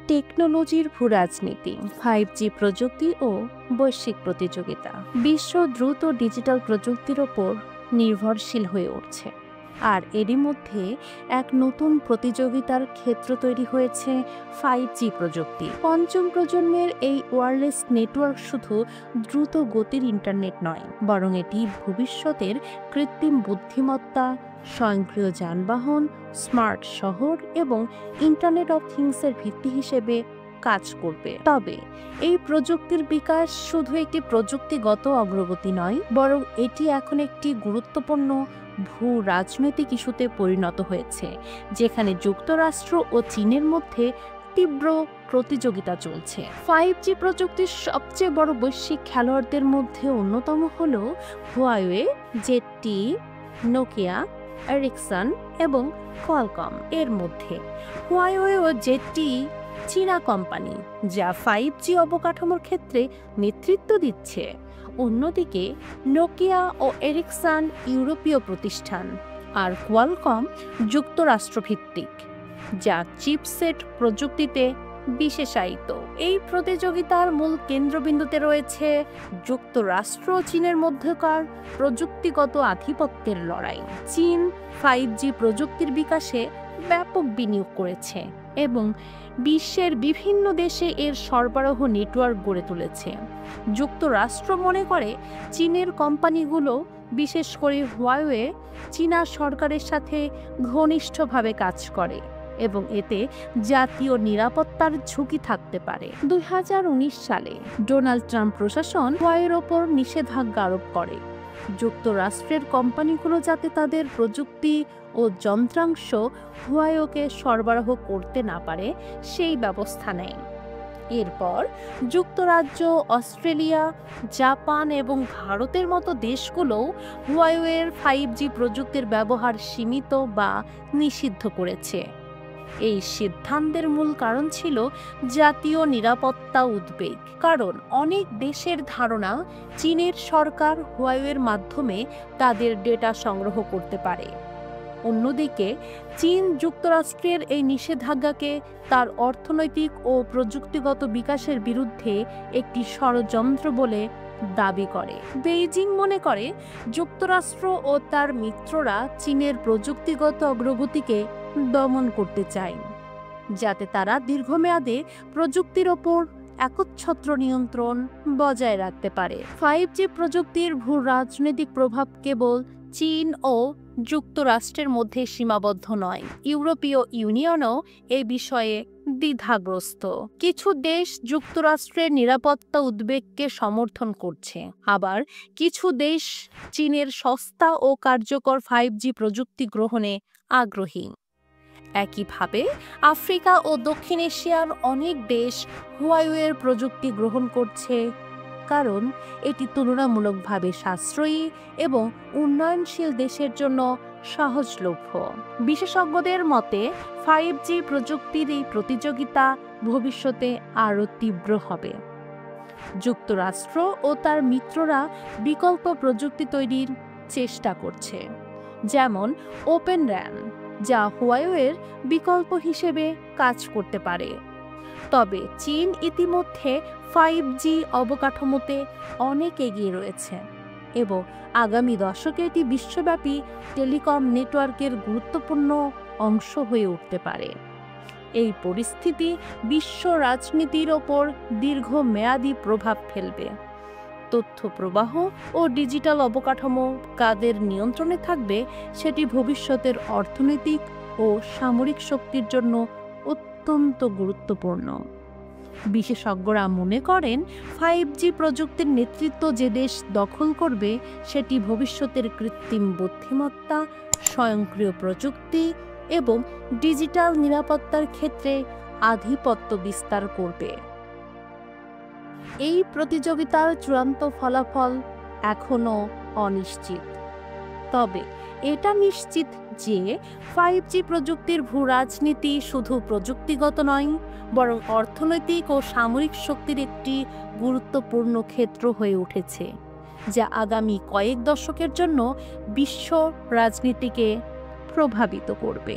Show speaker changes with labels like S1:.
S1: টেকনোলজির ভূরাজনীতি, 5G প্রযুক্তি ও বৈশ্বিক প্রতিযোগিতা। বিশ্ব দ্রুত ডিজিটাল প্রযুক্তির ওপর নির্ভরশীল হয়ে উঠছে, আর এরই মধ্যে এক নতুন প্রতিযোগিতার ক্ষেত্র তৈরি হয়েছে 5G প্রযুক্তি। পঞ্চম প্রজন্মের এই ওয়্যারলেস নেটওয়ার্ক শুধু দ্রুত গতির ইন্টারনেট নয়, বরং এটি ভবিষ্যতের কৃত্রিম বুদ্ধিমত্তা, স্বয়ংক্রিয় যানবাহন, স্মার্ট শহর এবং ইন্টারনেট অফ থিংসের ভিত্তি হিসেবে কাজ করবে। তবে এই প্রযুক্তির বিকাশ শুধু একটি প্রযুক্তিগত অগ্রগতি নয়, বরং এটি এখন একটি গুরুত্বপূর্ণ ভূ রাজনৈতিক ইস্যুতে পরিণত হয়েছে, যেখানে যুক্তরাষ্ট্র ও চীনের মধ্যে তীব্র প্রতিযোগিতা চলছে। 5G প্রযুক্তির সবচেয়ে বড় বৈশ্বিক খেলোয়াড়দের মধ্যে অন্যতম হল হুয়াওয়ে, জেডটি, নোকিয়া, এরিকসন এবং কোয়ালকম। এর মধ্যে হুয়াওয়ে ও জেডটি চীনা কোম্পানি, যা 5G অবকাঠামোর ক্ষেত্রে নেতৃত্ব দিচ্ছে। অন্যদিকে নোকিয়া ও এরিকসন ইউরোপীয় প্রতিষ্ঠান, আর কোয়ালকম যুক্তরাষ্ট্রভিত্তিক, যা চিপসেট প্রযুক্তিতে বিশেষায়িত। এই প্রতিযোগিতার মূল কেন্দ্রবিন্দুতে রয়েছে যুক্তরাষ্ট্র ও চীনের মধ্যকার প্রযুক্তিগত আধিপত্যের লড়াই। চীন 5G প্রযুক্তির বিকাশে ব্যাপক বিনিয়োগ করেছে এবং বিশ্বের বিভিন্ন দেশে এর সরবরাহ নেটওয়ার্ক গড়ে তুলেছে। যুক্তরাষ্ট্র মনে করে চীনের কোম্পানিগুলো, বিশেষ করে হুয়াওয়ে, চীনা সরকারের সাথে ঘনিষ্ঠভাবে কাজ করে এবং এতে জাতীয় নিরাপত্তার ঝুঁকি থাকতে পারে। 2019 সালে ডোনাল্ড ট্রাম্প প্রশাসন হুয়াওয়ের ওপর নিষেধাজ্ঞা আরোপ করে, যুক্তরাষ্ট্রের কোম্পানিগুলো যাতে তাদের প্রযুক্তি ও যন্ত্রাংশ হুয়াওয়েকে সরবরাহ করতে না পারে সেই ব্যবস্থা নেয়। এরপর যুক্তরাজ্য, অস্ট্রেলিয়া, জাপান এবং ভারতের মতো দেশগুলোও হুয়াওয়ের 5G প্রযুক্তির ব্যবহার সীমিত বা নিষিদ্ধ করেছে। এই সিদ্ধান্তের মূল কারণ ছিল জাতীয় নিরাপত্তা উদ্বেগ, কারণ অনেক দেশের ধারণা চীনের সরকার হুয়াওয়ের মাধ্যমে তাদের ডেটা সংগ্রহ করতে পারে। অন্যদিকে চীন যুক্তরাষ্ট্রের এই নিষেধাজ্ঞাকে তার অর্থনৈতিক ও প্রযুক্তিগত বিকাশের বিরুদ্ধে একটি ষড়যন্ত্র বলে দাবি করে। বেইজিং মনে করে যুক্তরাষ্ট্র ও তার মিত্ররা চীনের প্রযুক্তিগত অগ্রগতিকে দমন করতে চায়, যাতে তারা দীর্ঘমেয়াদে প্রযুক্তির ওপর একচ্ছত্র নিয়ন্ত্রণ বজায় রাখতে পারে। 5G প্রযুক্তির ভূ রাজনৈতিক প্রভাব কেবল চীন ও যুক্তরাষ্ট্রের মধ্যে সীমাবদ্ধ নয়, ইউরোপীয় ইউনিয়নও এ বিষয়ে দ্বিধাগ্রস্ত। কিছু দেশ যুক্তরাষ্ট্রের নিরাপত্তা উদ্বেগকে সমর্থন করছে, আবার কিছু দেশ চীনের সস্তা ও কার্যকর 5G প্রযুক্তি গ্রহণে আগ্রহী। একইভাবে আফ্রিকা ও দক্ষিণ এশিয়ার অনেক দেশ হুয়াওয়ের প্রযুক্তি গ্রহণ করছে, কারণ এটি তুলনামূলকভাবে সাশ্রয়ী এবং উন্নয়নশীল দেশের জন্য সহজলভ্য। বিশেষজ্ঞদের মতে 5G প্রযুক্তির এই প্রতিযোগিতা ভবিষ্যতে আরও তীব্র হবে। যুক্তরাষ্ট্র ও তার মিত্ররা বিকল্প প্রযুক্তি তৈরির চেষ্টা করছে, যেমন ওপেন র্যান, যা হুয়াওয়ের বিকল্প হিসেবে কাজ করতে পারে। তবে চীন ইতিমধ্যে 5G অবকাঠামোতে অনেক এগিয়ে রয়েছে এবং আগামী দশকে এটি বিশ্বব্যাপী টেলিকম নেটওয়ার্কের গুরুত্বপূর্ণ অংশ হয়ে উঠতে পারে। এই পরিস্থিতি বিশ্ব রাজনীতির ওপর দীর্ঘমেয়াদী প্রভাব ফেলবে। তথ্য প্রবাহ ও ডিজিটাল অবকাঠামো কাদের নিয়ন্ত্রণে থাকবে, সেটি ভবিষ্যতের অর্থনৈতিক ও সামরিক শক্তির জন্য অত্যন্ত গুরুত্বপূর্ণ। বিশেষজ্ঞরা মনে করেন 5G প্রযুক্তির নেতৃত্ব যে দেশ দখল করবে, সেটি ভবিষ্যতের কৃত্রিম বুদ্ধিমত্তা, স্বয়ংক্রিয় প্রযুক্তি এবং ডিজিটাল নিরাপত্তার ক্ষেত্রে আধিপত্য বিস্তার করবে। এই প্রতিযোগিতার চূড়ান্ত ফলাফল এখনও অনিশ্চিত, তবে এটা নিশ্চিত যে 5G প্রযুক্তির ভূ রাজনীতি শুধু প্রযুক্তিগত নয়, বরং অর্থনৈতিক ও সামরিক শক্তির একটি গুরুত্বপূর্ণ ক্ষেত্র হয়ে উঠেছে, যা আগামী কয়েক দশকের জন্য বিশ্ব রাজনীতিকে প্রভাবিত করবে।